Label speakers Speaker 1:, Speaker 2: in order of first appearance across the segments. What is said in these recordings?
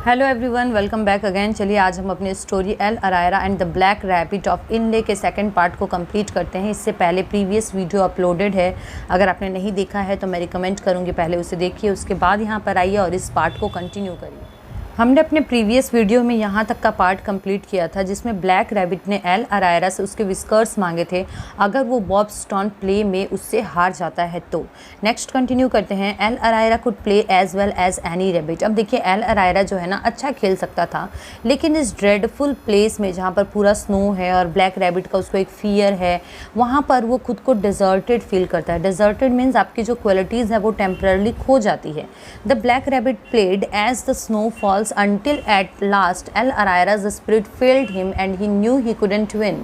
Speaker 1: Hello everyone, welcome back again. चलिए आज हम अपनी story El Ahrairah and the black rabbit of Inle के सेकंड पार्ट को कंप्लीट करते हैं। इससे पहले प्रीवियस वीडियो अपलोडेड है, अगर आपने नहीं देखा है तो मैं रिकमेंड करूँगी पहले उसे देखिए, उसके बाद यहाँ पर आइए और इस पार्ट को कंटिन्यू करिए। हमने अपने प्रीवियस वीडियो में यहाँ तक का पार्ट कंप्लीट किया था जिसमें ब्लैक रैबिट ने एल अरायरा से उसके विस्कर्स मांगे थे अगर वो बॉब स्टोन प्ले में उससे हार जाता है तो। नेक्स्ट कंटिन्यू करते हैं। El Ahrairah could play as well as any rabbit. अब देखिए एल अरायरा जो है ना अच्छा खेल सकता था, लेकिन इस ड्रेडफुल प्लेस में जहाँ पर पूरा स्नो है और ब्लैक रैबिट का उसको एक फियर है, वहाँ पर वो खुद को डिजर्टेड फील करता है। डिजर्टेड मीन्स आपकी जो क्वालिटीज़ है वो टेम्पररी खो जाती है। The black rabbit played as the snowfall until at last El Araira's spirit failed him and he knew he couldn't win।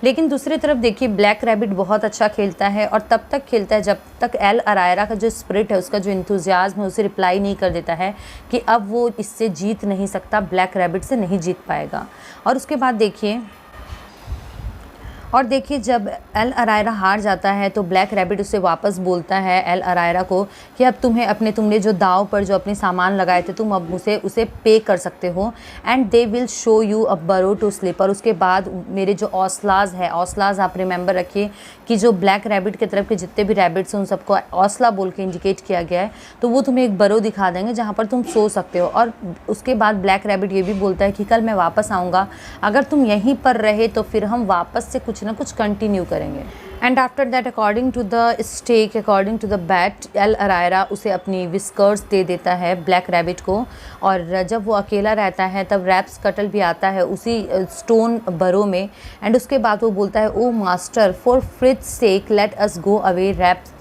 Speaker 1: लेकिन दूसरी तरफ देखिए ब्लैक रैबिट बहुत अच्छा खेलता है और तब तक खेलता है जब तक एल अरायरा का जो स्पिरिट है, उसका जो इंथुजियाज्म है, उसे रिप्लाई नहीं कर देता है कि अब वो इससे जीत नहीं सकता, ब्लैक रैबिट से नहीं जीत पाएगा। और उसके बाद देखिए जब एल अरायरा हार जाता है तो ब्लैक रैबिट उसे वापस बोलता है एल अरायरा को कि अब तुमने जो दाव पर जो अपने सामान लगाए थे तुम अब उसे पे कर सकते हो and they will show you अ बरो टू स्लीप। और उसके बाद मेरे जो औसलाज है, औसलाज आप रिमेंबर रखिए कि जो ब्लैक रैबिट की तरफ के जितने भी रैबिट्स हैं उन सबको औसला बोल के इंडिकेट किया गया है, तो वो तुम्हें एक बरो दिखा देंगे जहाँ पर तुम सो सकते हो। और उसके बाद ब्लैक रैबिट ये भी बोलता है कि कल मैं वापस आऊँगा, अगर तुम यहीं पर रहे तो फिर हम वापस से कुछ ना कुछ कंटिन्यू करेंगे। And after that according to the bat El Ahrairah उसे अपनी विस्कर्स दे देता है ब्लैक रैबिट को। और जब वो अकेला रहता है तब रैप्स कटल भी आता है उसी स्टोन बरो में। एंड उसके बाद वो बोलता है O master for Frith's sake let us go away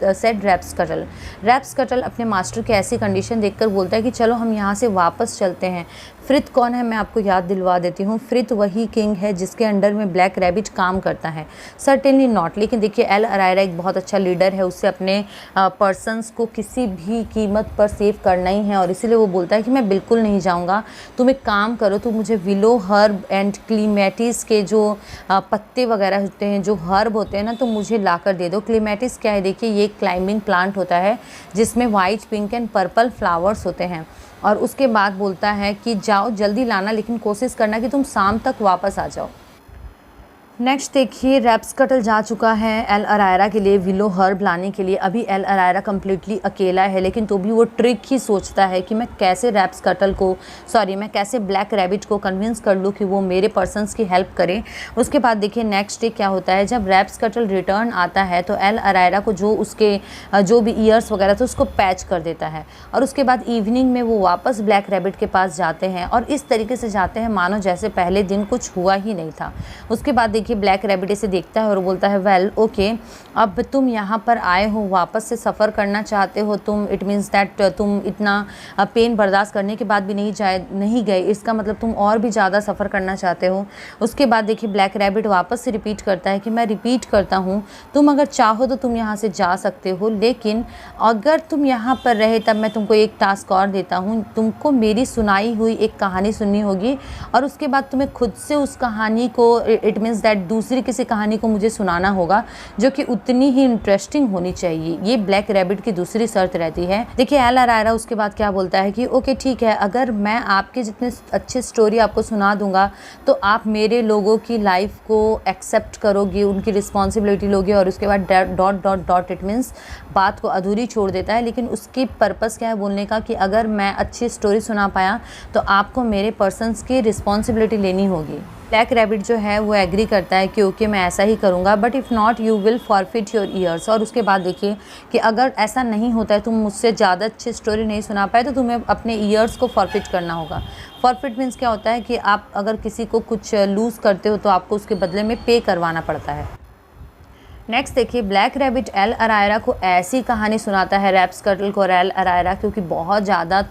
Speaker 1: said Rabscuttle. Rabscuttle अपने मास्टर की ऐसी कंडीशन देखकर बोलता है कि चलो हम यहाँ से वापस चलते हैं। फ्रिथ कौन है मैं आपको याद दिलवा देती हूँ। फ्रिथ वही किंग है जिसके अंडर में ब्लैक रैबिट काम करता है। Certainly not. लेकिन देखिए एल अरायरा एक बहुत अच्छा लीडर है, उससे अपने पर्सन्स को किसी भी कीमत पर सेव करना ही है और इसीलिए वो बोलता है कि मैं बिल्कुल नहीं जाऊँगा। तुम एक काम करो, तुम मुझे विलो हर्ब एंड क्लीमेटिस के जो पत्ते वगैरह होते हैं, जो हर्ब होते हैं ना, तो मुझे ला कर दे दो। क्लीमेटिस क्या है? देखिए ये क्लाइंबिंग प्लांट होता है जिसमें white, pink and purple flowers होते हैं। और उसके बाद बोलता है कि जाओ जल्दी लाना, लेकिन कोशिश करना कि तुम शाम तक वापस आ जाओ। नेक्स्ट देखिए रैप्स कटल जा चुका है एल अरायरा के लिए विलो हर्ब लाने के लिए। अभी एल अरायरा कम्प्लीटली अकेला है, लेकिन तो भी वो ट्रिक ही सोचता है कि मैं कैसे ब्लैक रैबिट को कन्विंस कर लूँ कि वो मेरे पर्सन्स की हेल्प करे। उसके बाद देखिए नेक्स्ट डे क्या होता है। जब रैप्स कटल रिटर्न आता है तो एल अरायरा को जो भी ईयर्स वगैरह थे उसको पैच कर देता है। और उसके बाद इवनिंग में वो वापस ब्लैक रैबिट के पास जाते हैं और इस तरीके से जाते हैं मानो जैसे पहले दिन कुछ हुआ ही नहीं था। उसके बाद देखिए ब्लैक रैबिट इसे देखता है और बोलता है वेल ओके, अब तुम यहाँ पर आए हो, वापस से सफ़र करना चाहते हो तुम, इट मीन्स दैट तुम इतना पेन बर्दाश्त करने के बाद भी नहीं गए, इसका मतलब तुम और भी ज़्यादा सफ़र करना चाहते हो। उसके बाद देखिए ब्लैक रैबिट वापस से रिपीट करता है कि मैं रिपीट करता हूँ, तुम अगर चाहो तो तुम यहाँ से जा सकते हो, लेकिन अगर तुम यहाँ पर रहे तब मैं तुमको एक टास्क और देता हूँ। तुमको मेरी सुनाई हुई एक कहानी सुननी होगी और उसके बाद तुम्हें खुद से उस कहानी को, इट मीन्स दैट दूसरी किसी कहानी को मुझे सुनाना होगा जो कि उतनी ही इंटरेस्टिंग होनी चाहिए। ये ब्लैक रैबिट की दूसरी शर्त रहती है। देखिए एल अरायरा उसके बाद क्या बोलता है कि ओके ठीक है, अगर मैं आपके जितने अच्छे स्टोरी आपको सुना दूंगा तो आप मेरे लोगों की लाइफ को एक्सेप्ट करोगे, उनकी रिस्पॉन्सिबिलिटी लोगे। और उसके बाद dot dot dot, it means बात को अधूरी छोड़ देता है। लेकिन उसकी पर्पस क्या है बोलने का कि अगर मैं अच्छी स्टोरी सुना पाया तो आपको मेरे पर्सन्स की रिस्पॉन्सिबिलिटी लेनी होगी। ब्लैक रैबिट जो है वो एग्री करता है कि ओके मैं ऐसा ही करूँगा, but if not you will forfeit your ears. और उसके बाद देखिए कि अगर ऐसा नहीं होता है, तुम मुझसे ज़्यादा अच्छी स्टोरी नहीं सुना पाए, तो तुम्हें अपने ईयर्स को फॉरफिट करना होगा। फॉरफिट मीन्स क्या होता है कि आप अगर किसी को कुछ लूज़ करते हो तो आपको उसके बदले में पे करवाना पड़ता है। नेक्स्ट देखिए ब्लैक रैबिट एल अरायरा को ऐसी कहानी सुनाता है, रैप्स कटल को और एल अरायरा, क्योंकि बहुत ज़्यादा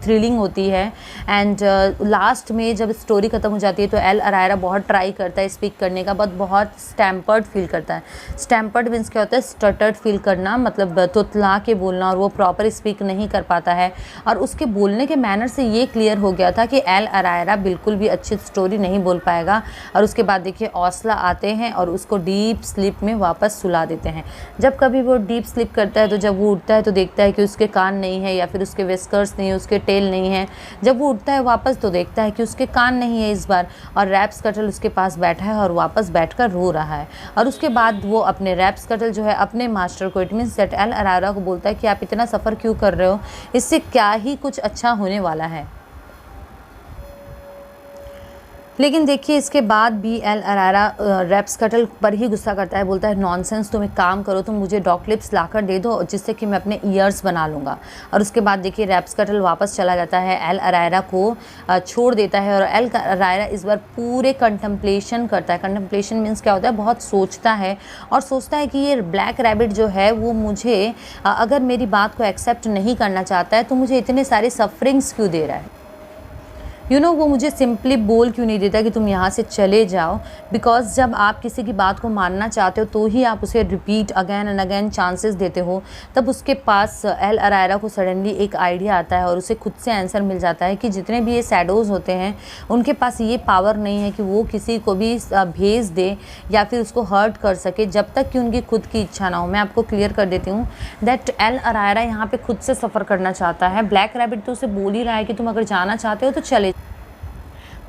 Speaker 1: थ्रिलिंग होती है। एंड लास्ट में जब स्टोरी ख़त्म हो जाती है तो एल अरायरा बहुत ट्राई करता है स्पीक करने का, बहुत स्टैम्पर्ड फील करता है। स्टैम्पर्ड मीन्स क्या होता है? स्टटर्ड फील करना, मतलब तुतला के बोलना, और वो प्रॉपर स्पीक नहीं कर पाता है। और उसके बोलने के मैनर से ये क्लियर हो गया था कि एल अरायरा बिल्कुल भी अच्छी स्टोरी नहीं बोल पाएगा। और उसके बाद देखिए औसला आते हैं और उसको डीप स्लीप में वापस सुला देते हैं। जब कभी वो डीप स्लीप करता है तो जब वो उठता है तो देखता है कि उसके कान नहीं है या फिर उसके विस्कर्स नहीं है, उसके टेल नहीं है। जब वो उठता है वापस तो देखता है कि उसके कान नहीं है इस बार, और रैप्सकटल उसके पास बैठा है और वापस बैठकर रो रहा है। और उसके बाद वो अपने रैप्सकटल जो है अपने मास्टर को, इट मीन्स दैट एल अरायरा को बोलता है कि आप इतना सफ़र क्यों कर रहे हो, इससे क्या ही कुछ अच्छा होने वाला है। लेकिन देखिए इसके बाद भी एल अरायरा रैप्सकटल पर ही गुस्सा करता है, बोलता है नॉनसेंस, तुम एक काम करो, तुम मुझे डॉग क्लिप्स लाकर दे दो जिससे कि मैं अपने ईयर्स बना लूँगा। और उसके बाद देखिए रैप्सकटल वापस चला जाता है, एल अरायरा को छोड़ देता है। और एल अरायरा इस बार पूरे कंटम्पलेशन करता है। कंटम्पलेशन मीन्स क्या होता है, बहुत सोचता है और सोचता है कि ये ब्लैक रैबिट जो है वो मुझे अगर मेरी बात को एक्सेप्ट नहीं करना चाहता है तो मुझे इतने सारे सफरिंग्स क्यों दे रहा है। वो मुझे सिंपली बोल क्यों नहीं देता कि तुम यहाँ से चले जाओ। बिकॉज जब आप किसी की बात को मानना चाहते हो तो ही आप उसे repeat again and again chances देते हो। तब उसके पास एल अरायरा को सडनली एक आइडिया आता है और उसे खुद से आंसर मिल जाता है कि जितने भी ये शैडोज़ होते हैं उनके पास ये पावर नहीं है कि वो किसी को भी भेज दे या फिर उसको हर्ट कर सके जब तक कि उनकी खुद की इच्छा ना हो। मैं आपको क्लियर कर देती हूँ दैट एल अरायरा यहाँ पे खुद से सफ़र करना चाहता है। ब्लैक रैबिट तो उसे बोल ही रहा है कि तुम अगर जाना चाहते हो तो चले।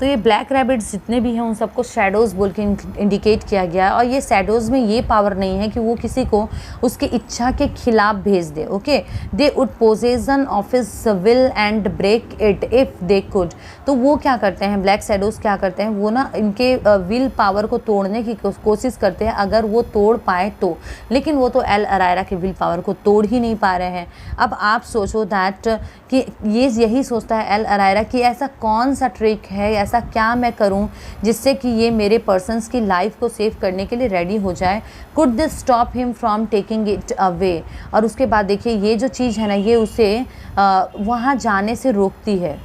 Speaker 1: तो ये ब्लैक रैबिट्स जितने भी हैं उन सबको शैडोज़ बोल के इंडिकेट किया गया है। और ये शैडोज़ में ये पावर नहीं है कि वो किसी को उसकी इच्छा के खिलाफ भेज दे। Okay, they would possession of his will and break it if they could. तो वो क्या करते हैं, ब्लैक शैडोज़ क्या करते हैं, वो ना इनके विल पावर को तोड़ने की कोशिश करते हैं अगर वो तोड़ पाए तो। लेकिन वो तो एल अरायरा के विल पावर को तोड़ ही नहीं पा रहे हैं। अब आप सोचो दैट कि यही सोचता है एल अरायरा कि ऐसा कौन सा ट्रिक है, ऐसा क्या मैं करूं जिससे कि ये मेरे पर्सन्स की लाइफ को सेव करने के लिए रेडी हो जाए। Could this stop him from taking it away. और उसके बाद देखिए ये जो चीज़ है ना ये उसे वहाँ जाने से रोकती है।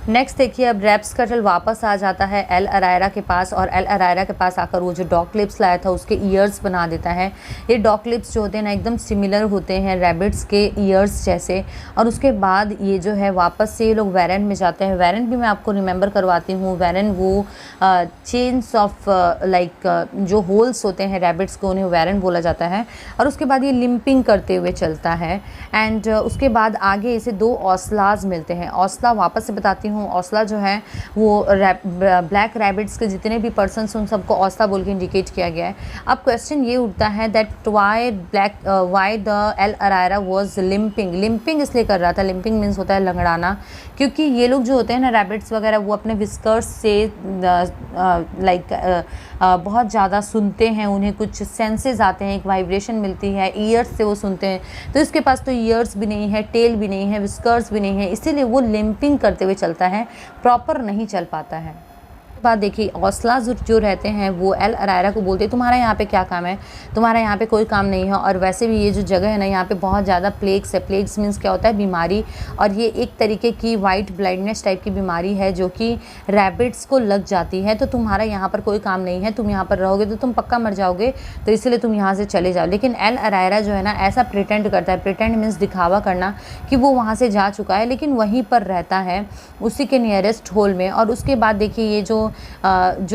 Speaker 1: नेक्स्ट देखिए अब रैप्सकटल वापस आ जाता है एल अरायरा के पास और एल अरायरा के पास आकर वो जो डॉग क्लिप्स लाया था उसके ईयर्स बना देता है। ये डॉग क्लिप्स जो होते हैं ना एकदम सिमिलर होते हैं रैबिट्स के ईयर्स जैसे। और उसके बाद ये जो है वापस से ये लोग वेरेन में जाते हैं। वेरेन भी मैं आपको रिमेंबर करवाती हूँ। वेरेन वो चेन्स ऑफ लाइक जो होल्स होते हैं रैबिट्स को, उन्हें वेरेन बोला जाता है। और उसके बाद ये लिम्पिंग करते हुए चलता है। एंड उसके बाद आगे इसे 2 औसलाज मिलते हैं। औसला वापस से बताती हूँ, औसला जो है वो ब्लैक रैबिट्स के जितने भी पर्सन्स उन सबको औसला बोल के इंडिकेट किया गया है। अब क्वेश्चन ये उठता है that why the El Ahrairah was limping. Limping इसलिए कर रहा था, लिम्पिंग मीन्स होता है लंगड़ाना, क्योंकि ये लोग जो होते हैं ना रैबिट्स वगैरह वो अपने विस्कर्स से बहुत ज़्यादा सुनते हैं, उन्हें कुछ सेंसेस आते हैं, एक वाइब्रेशन मिलती है, ईयर्स से वो सुनते हैं। तो इसके पास तो ईयर्स भी नहीं है, टेल भी नहीं है, विस्कर्स भी नहीं है, इसीलिए वो लिम्पिंग करते हुए चलता है, प्रॉपर नहीं चल पाता है। बात देखिए औसला जो रहते हैं वो एल अरायरा को बोलते हैं तुम्हारा यहाँ पे क्या काम है, तुम्हारा यहाँ पे कोई काम नहीं है। और वैसे भी ये जो जगह है ना यहाँ पे बहुत ज़्यादा प्लेग्स है। प्लेग्स मीन्स क्या होता है, बीमारी। और ये एक तरीके की वाइट ब्लाइंडनेस टाइप की बीमारी है जो कि रैबिट्स को लग जाती है। तो तुम्हारा यहाँ पर कोई काम नहीं है, तुम यहाँ पर रहोगे तो तुम पक्का मर जाओगे, तो इसलिए तुम यहाँ से चले जाओ। लेकिन एल अरायरा जो है ना ऐसा प्रिटेंड करता है, प्रिटेंड मीन्स दिखावा करना कि वो वहाँ से जा चुका है, लेकिन वहीं पर रहता है उसी के नियरेस्ट होल में। और उसके बाद देखिए ये जो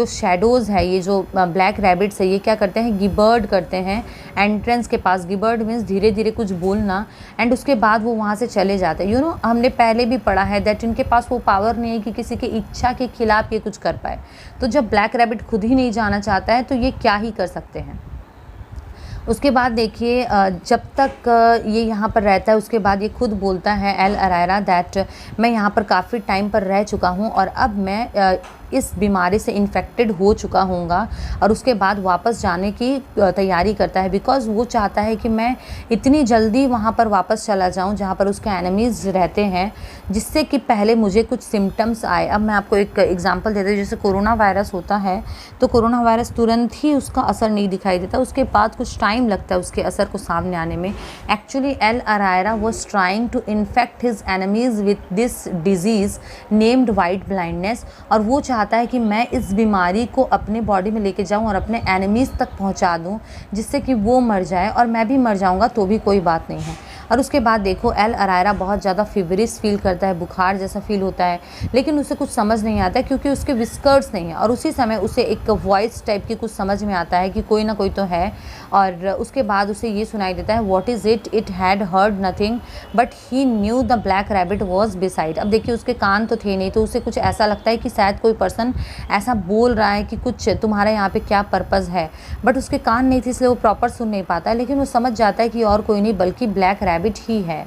Speaker 1: शैडोज़ है, ये जो ब्लैक रैबिट्स है, ये क्या करते हैं, गिबर्ड करते हैं एंट्रेंस के पास। गिबर्ड मीन्स धीरे धीरे कुछ बोलना। एंड उसके बाद वो वहाँ से चले जाते हैं। हमने पहले भी पढ़ा है दैट इनके पास वो पावर नहीं है कि किसी की इच्छा के खिलाफ ये कुछ कर पाए। तो जब ब्लैक रैबिट खुद ही नहीं जाना चाहता है तो ये क्या ही कर सकते हैं। उसके बाद देखिए जब तक ये यहाँ पर रहता है उसके बाद ये खुद बोलता है एल अरायरा दैट मैं यहाँ पर काफ़ी टाइम पर रह चुका हूँ और अब मैं इस बीमारी से इन्फेक्टेड हो चुका हूँगा। और उसके बाद वापस जाने की तैयारी करता है, बिकॉज़ वो चाहता है कि मैं इतनी जल्दी वहाँ पर वापस चला जाऊँ जहाँ पर उसके एनिमीज़ रहते हैं, जिससे कि पहले मुझे कुछ सिम्टम्स आए। अब मैं आपको एक एग्जांपल देती हूँ, जैसे कोरोना वायरस होता है तो कोरोना वायरस तुरंत ही उसका असर नहीं दिखाई देता, उसके बाद कुछ टाइम लगता है उसके असर को सामने आने में। Actually El Ahrairah was trying to infect his enemies with this disease named white blindness. और वो चाहता है कि मैं इस बीमारी को अपने बॉडी में लेके जाऊं और अपने एनिमीज़ तक पहुंचा दूं, जिससे कि वो मर जाए और मैं भी मर जाऊंगा तो भी कोई बात नहीं है। और उसके बाद देखो एल अरायरा बहुत ज़्यादा फीवरिश फील करता है, बुखार जैसा फील होता है, लेकिन उसे कुछ समझ नहीं आता क्योंकि उसके विस्कर्स नहीं है। और उसी समय उसे एक वॉइस टाइप की कुछ समझ में आता है कि कोई ना कोई तो है, और उसके बाद उसे ये सुनाई देता है, what is it, it had heard nothing but he new the black rabbit was beside. अब देखिए उसके कान तो थे नहीं, तो उसे कुछ ऐसा लगता है कि शायद कोई पर्सन ऐसा बोल रहा है कि कुछ तुम्हारे यहाँ पे क्या पर्पज़ है, बट उसके कान नहीं थे इसलिए वो प्रॉपर सुन नहीं पाता है, लेकिन वो समझ जाता है कि और कोई नहीं बल्कि ब्लैक रैबिट ही है।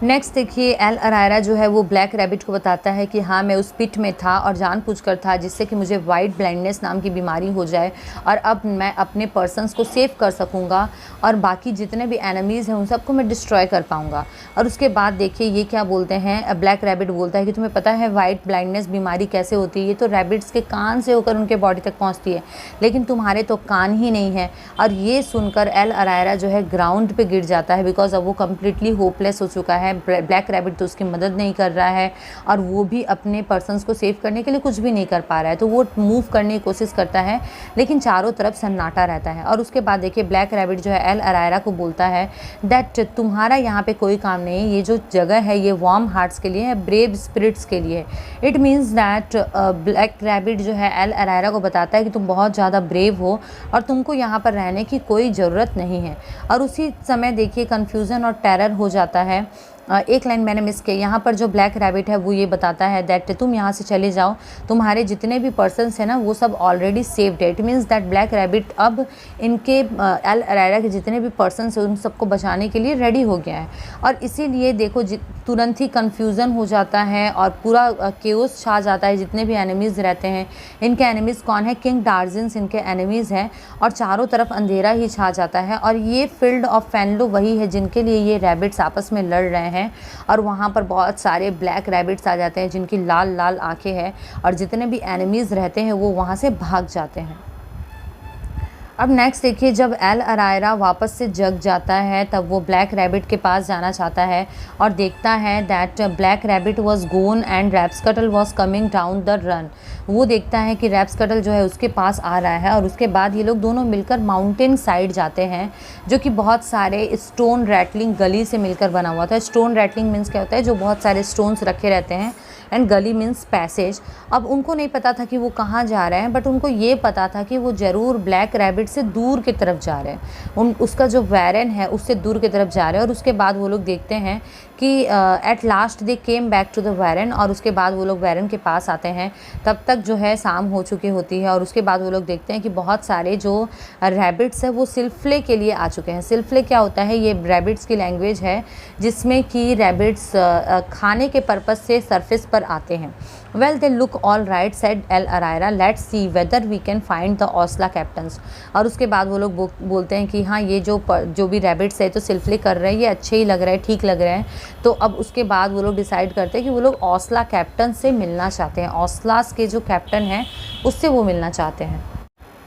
Speaker 1: नेक्स्ट देखिए एल अरायरा जो है वो ब्लैक रैबिट को बताता है कि हाँ मैं उस पिट में था और जानबूझकर था जिससे कि मुझे वाइट ब्लाइंडनेस नाम की बीमारी हो जाए, और अब मैं अपने पर्सन्स को सेव कर सकूँगा और बाकी जितने भी एनिमीज़ हैं उन सबको मैं डिस्ट्रॉय कर पाऊँगा। और उसके बाद देखिए ये क्या बोलते हैं, ब्लैक रैबिट बोलता है कि तुम्हें पता है वाइट ब्लाइंडनेस बीमारी कैसे होती है, ये तो रैबिट्स के कान से होकर उनके बॉडी तक पहुँचती है, लेकिन तुम्हारे तो कान ही नहीं है। और ये सुनकर एल अरायरा जो है ग्राउंड पर गिर जाता है, बिकॉज अब वो कम्प्लीटली होपलेस हो चुका है। ब्लैक रैबिट तो उसकी मदद नहीं कर रहा है और वो भी अपने पर्सन्स को सेव करने के लिए कुछ भी नहीं कर पा रहा है, तो वो मूव करने की कोशिश करता है लेकिन चारों तरफ सन्नाटा रहता है। और उसके बाद देखिए ब्लैक रैबिट जो है एल अरायरा को बोलता है दैट तुम्हारा यहाँ पे कोई काम नहीं है, ये जो जगह है ये वार्म हार्ट्स के लिए है, ब्रेव स्पिरिट्स के लिए। It means that black rabbit जो है एल अरायरा को बताता है कि तुम बहुत ज़्यादा ब्रेव हो और तुमको यहाँ पर रहने की कोई ज़रूरत नहीं है। और उसी समय देखिए कन्फ्यूज़न और टेरर हो जाता है। एक लाइन मैंने मिस की, यहाँ पर जो ब्लैक रैबिट है वो ये बताता है दैट तुम यहाँ से चले जाओ, तुम्हारे जितने भी पर्सन्स हैं ना वो सब ऑलरेडी सेव्ड है। It means that black rabbit अब इनके एल अरायरा के जितने भी पर्सन्स हैं उन सबको बचाने के लिए रेडी हो गया है। और इसीलिए देखो तुरंत ही कन्फ्यूज़न हो जाता है और पूरा केओस छा जाता है। जितने भी एनिमीज़ रहते हैं, इनके एनिमीज़ कौन है, किंग डार्जिन्स इनके एनिमीज़ हैं, और चारों तरफ अंधेरा ही छा जाता है। और ये फील्ड ऑफ फेनलो वही है जिनके लिए ये रैबिट्स आपस में लड़ रहे हैं, और वहाँ पर बहुत सारे ब्लैक रैबिट्स आ जाते हैं जिनकी लाल लाल आंखें हैं, और जितने भी एनिमीज़ रहते हैं वो वहाँ से भाग जाते हैं। अब नेक्स्ट देखिए जब एल अरायरा वापस से जग जाता है तब वो ब्लैक रैबिट के पास जाना चाहता है और देखता है that black rabbit was gone and Rabscuttle was coming down the run. वो देखता है कि रैप्सकटल जो है उसके पास आ रहा है, और उसके बाद ये लोग दोनों मिलकर माउंटेन साइड जाते हैं जो कि बहुत सारे स्टोन रैटलिंग गली से मिलकर बना हुआ था। स्टोन रैटलिंग मीन्स क्या होता है, जो बहुत सारे स्टोन्स रखे रहते हैं, एंड गली मीन्स पैसेज। अब उनको नहीं पता था कि वो कहाँ जा रहे हैं, बट उनको ये पता था कि वो ज़रूर ब्लैक रैबिट से दूर की तरफ जा रहे हैं, उसका जो वैरन है उससे दूर की तरफ जा रहे हैं। और उसके बाद वो लोग देखते हैं कि at last they came back to the warren, और उसके बाद वो लोग वैरन के पास आते हैं। तब तक जो है शाम हो चुकी होती है, और उसके बाद वो लोग देखते हैं कि बहुत सारे जो रैबिट्स है वो सिल्फले के लिए आ चुके हैं। सिल्फले क्या होता है, ये रैबिट्स की लैंग्वेज है जिसमें कि रैबिट्स खाने के पर्पज़ से सरफेस पर आते हैं। Well they look all right said El Ahrairah, let's see whether we can find the Owsla captains. और उसके बाद वो लोग बोलते हैं कि हाँ ये जो भी रैबिट्स है तो सिल्फले कर रहे हैं, ये अच्छे ही लग रहे हैं, ठीक लग रहे हैं। तो अब उसके बाद वो लोग डिसाइड करते हैं कि वो लोग ओस्ला कैप्टन से मिलना चाहते हैं, ओस्लास के जो कैप्टन हैं उससे वो मिलना चाहते हैं।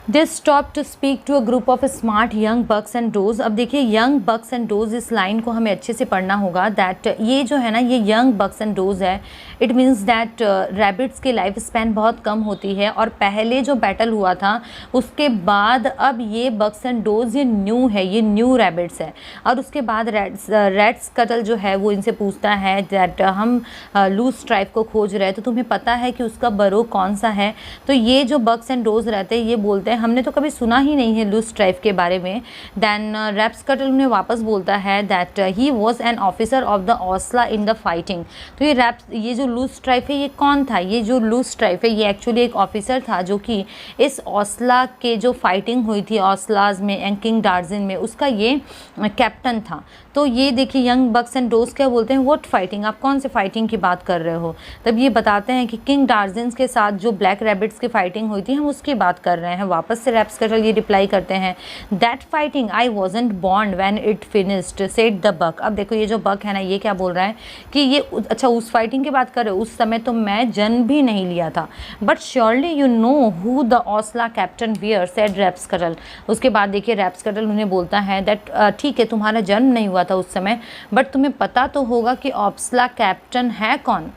Speaker 1: They stop to speak to a group of smart young bucks and does. अब देखिए यंग बक्स एंड डोज, इस लाइन को हमें अच्छे से पढ़ना होगा दैट ये जो है ना ये यंग बक्स एंड डोज है। इट मीन्स दैट रैबिट्स की लाइफ स्पैन बहुत कम होती है, और पहले जो बैटल हुआ था उसके बाद अब ये बक्स एंड डोज ये न्यू है, ये न्यू रैबिट्स है। और उसके बाद रैट्सकटल जो है वो इनसे पूछता है दैट हम लूज ट्राइब को खोज रहे हैं, तो तुम्हें पता है कि उसका बरो कौन सा है। तो ये जो बक्स एंड डोज रहते हैं ये बोलते हैं हमने तो कभी सुना ही नहीं है लूज ट्राइब के बारे में। देन रैप्सकटल उन्हें वापस बोलता है that he was an officer of the Owsla in the fighting. तो ये जो लूज ट्राइब है ये कौन था, ये जो लूज ट्राइब है ये एक्चुअली एक ऑफिसर था जो कि इस ओस्ला के जो फाइटिंग हुई थी ओस्लाज में एंड किंग डार्जिन में, उसका ये कैप्टन था। तो ये देखिए यंग बक्स एंड डोज क्या बोलते हैं, व्हाट फाइटिंग, आप कौन से फाइटिंग की बात कर रहे हो। तब ये बताते हैं कि किंग डार्जिन्स के साथ जो ब्लैक रैबिट्स की फाइटिंग हुई थी हम उसकी बात कर रहे हैं। वापस से रैप्सकटल ये रिप्लाई करते हैं that fighting I wasn't born when it finished said the buck. अब देखो ये जो बक है ना ये क्या बोल रहा है कि ये अच्छा उस फाइटिंग की बात कर रहे हो, उस समय तो मैं जन्म भी नहीं लिया था, but surely you know who the Owsla captain were said Rabscuttle. उसके बाद देखिए रैप्सकटल उन्हें बोलता है दैट ठीक है तुम्हारा जन्म नहीं हुआ था उस समय, बट तुम्हें पता तो होगा कि ओस्ला कैप्टन है कौन।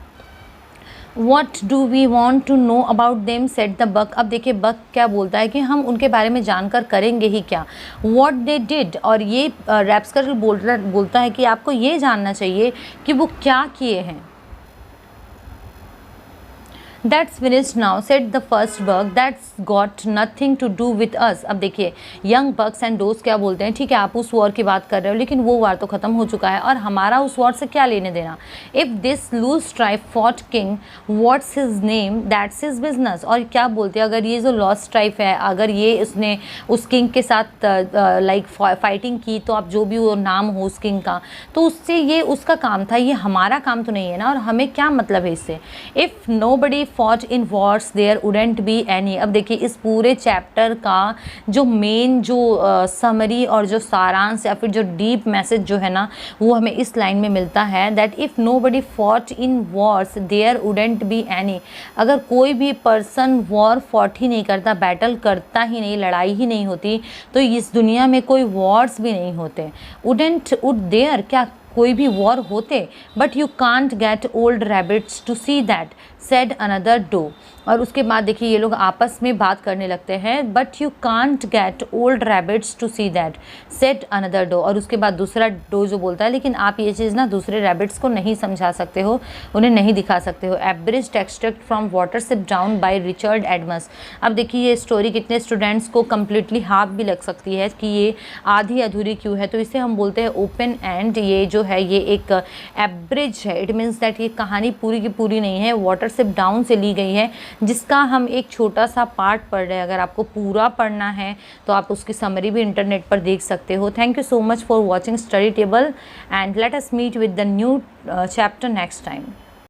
Speaker 1: What do we want to know about them said the buck. अब देखिए बक क्या बोलता है कि हम उनके बारे में जानकर करेंगे ही क्या। वॉट दे डिड, और ये रैप्सकटल बोलता है कि आपको ये जानना चाहिए कि वो क्या किए हैं। That's finished now, said the first bug. That's got nothing to do with us. अब देखिए यंग बग्स एंड डोज क्या बोलते हैं, ठीक है आप उस वॉर की बात कर रहे हो लेकिन वो वार तो ख़त्म हो चुका है और हमारा उस वॉर से क्या लेने देना। If this loose tribe fought king what's his name that's his business. और क्या बोलते हैं, अगर ये जो लॉस्ट ट्राइब है अगर ये उसने उस किंग के साथ लाइक फाइटिंग की तो आप जो भी वो नाम हो उस किंग का तो उससे ये उसका काम था, ये हमारा काम तो नहीं है ना, और हमें क्या मतलब है इससे। If nobody fought in wars there wouldn't be any. अब देखिए इस पूरे चैप्टर का जो मेन जो समरी और जो सारांश या फिर जो डीप मैसेज जो है ना वो हमें इस लाइन में मिलता है that if nobody fought in wars there wouldn't be any. अगर कोई भी पर्सन वॉर फॉट ही नहीं करता, बैटल करता ही नहीं, लड़ाई ही नहीं होती तो इस दुनिया में कोई वॉर्स भी नहीं होते। वुड देयर, क्या कोई भी वॉर होते, but you can't get old rabbits to see that said another doe. और उसके बाद देखिए ये लोग आपस में बात करने लगते हैं, but you can't get old rabbits to see that said another doe. और उसके बाद दूसरा डो जो बोलता है लेकिन आप ये चीज़ ना दूसरे रैबिट्स को नहीं समझा सकते हो, उन्हें नहीं दिखा सकते हो। Abridged extract from Watership Down by Richard Adams. अब देखिए ये स्टोरी कितने स्टूडेंट्स को कम्प्लीटली हाफ भी लग सकती है कि ये आधी अधूरी क्यों है, तो इसे हम बोलते हैं ओपन एंड। ये जो है ये एक एब्रिज है, इट मीन्स दैट ये कहानी पूरी की पूरी नहीं है, वाटरशिप डाउन से ली गई है जिसका हम एक छोटा सा पार्ट पढ़ रहे हैं। अगर आपको पूरा पढ़ना है तो आप उसकी समरी भी इंटरनेट पर देख सकते हो। Thank you so much for watching study table and let us meet with the new chapter next time.